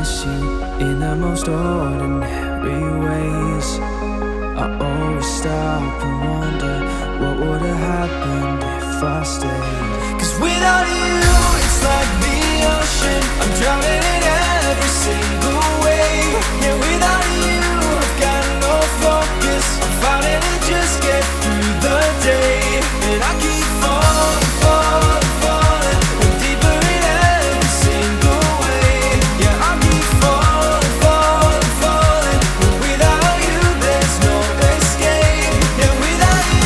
miss you in the most ordinary ways. I always stop and wonder what would have happened if I stayed. 'Cause without you, it's like the ocean, I'm drowning in every single wave. Yeah, without you, I've got no focus, I'm fighting to just get through the day. And I keep falling, falling, falling, and deeper in every single way. Yeah, I keep falling, falling, falling, but without you there's no escape. Yeah, without you.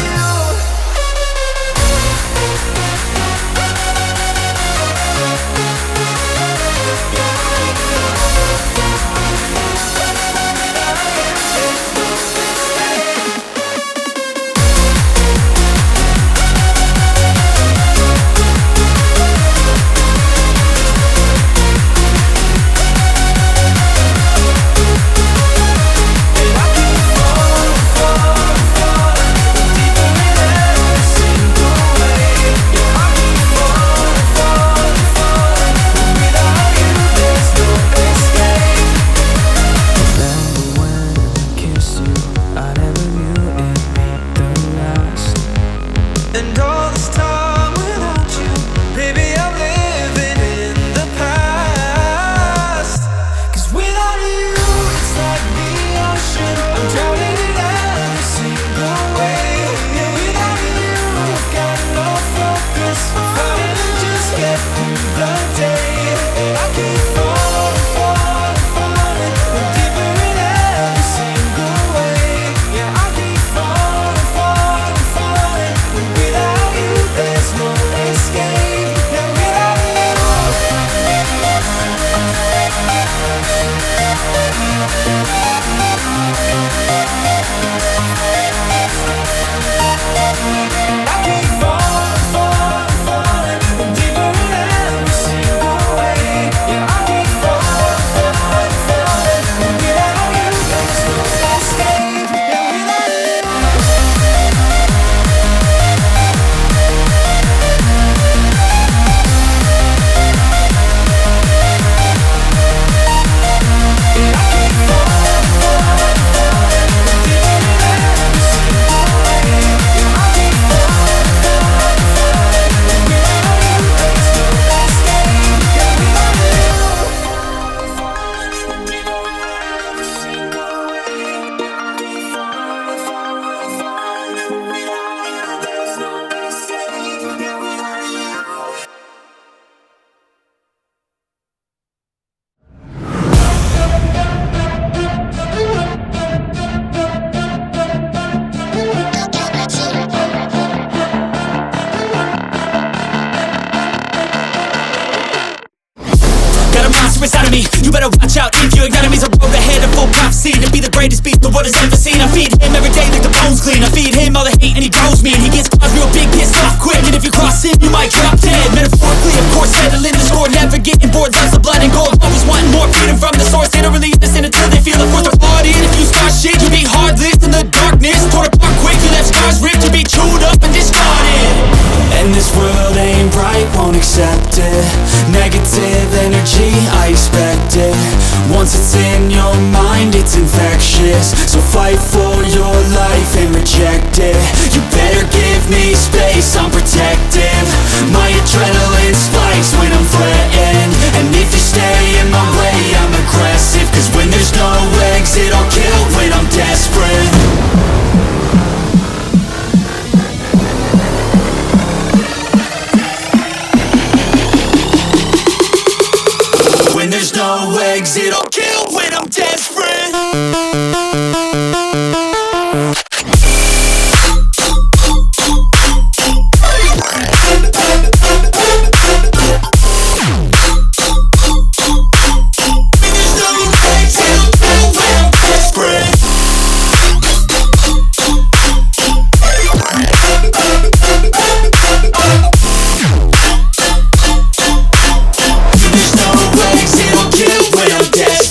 And all this time without you, baby, I'm living in the past. 'Cause without you, it's like the ocean, I'm drowning in every single way. Yeah, without you, I've got no focus, I'm fighting to just get through the day. And I keep falling, falling, falling, and deeper in every single way. Yeah, I keep falling, falling, falling, and without you there's no escape. Yeah, without you. I keep falling, falling, falling, and deeper in every single way. Yeah, I keep falling, falling, falling, and without you there's no escape. Yeah, without you. Got a monster inside of me, you better watch out. If your enemy's a road ahead of full prophecy to be the greatest beast the world has ever seen. I feed him every day like the bones clean. I feed him all the hate and he grows me. And he gets claws real big, pissed off quick. And if you cross him, you might drop dead. Metaphorically, of course, settling the score. Never getting bored, loves the blood and gore. Always wanting more freedom from the source. They don't really listen until they feel the force of blood in. If you start shit, you be heartless in the darkness. Torn apart quick, you left scars ripped. You be chewed up and discarded. And this world ain't right, won't accept it. Negative energy, I expect it. Once it's in your mind, it's infectious. So fight for your life and reject it. You better give me space, I'm protective. My adrenaline spikes when I'm threatened. And if you stay in my way, I'm aggressive. 'Cause when there's no exit, I'll kill when I'm desperate. When there's no exit, I'll kill when I'm desperate. When I'm desperate.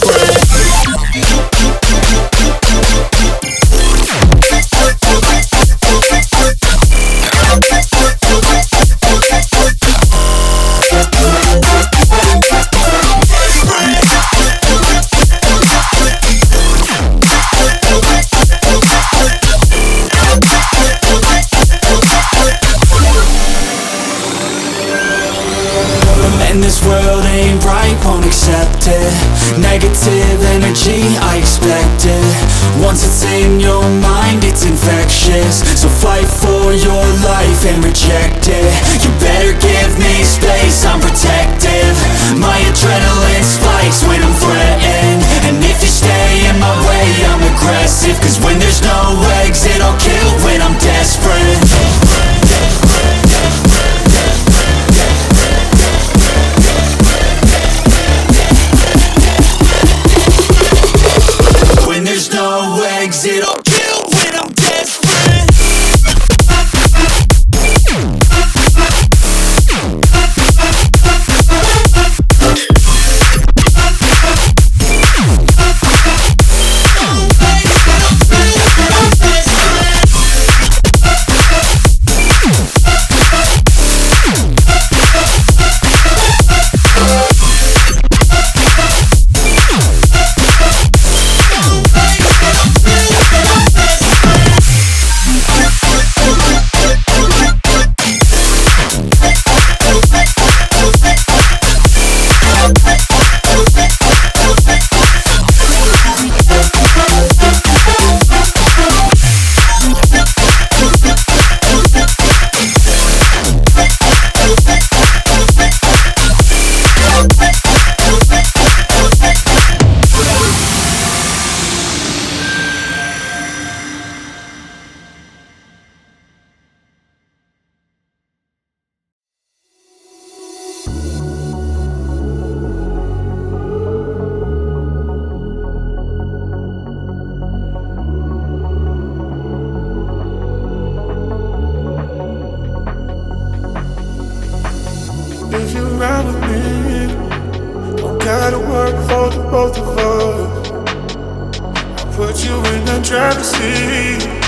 this. So fight for your life and reject it. You better give me space, I'm protective. My adrenaline spikes when I'm threatened, and if you stay in my way, I'm aggressive. Cause when there's no exit, I'll kill when I'm desperate. When there's no exit, I'll kill when I'm desperate. If you ride with me, don't gotta work for the both of us. I'll put you in the driver's seat.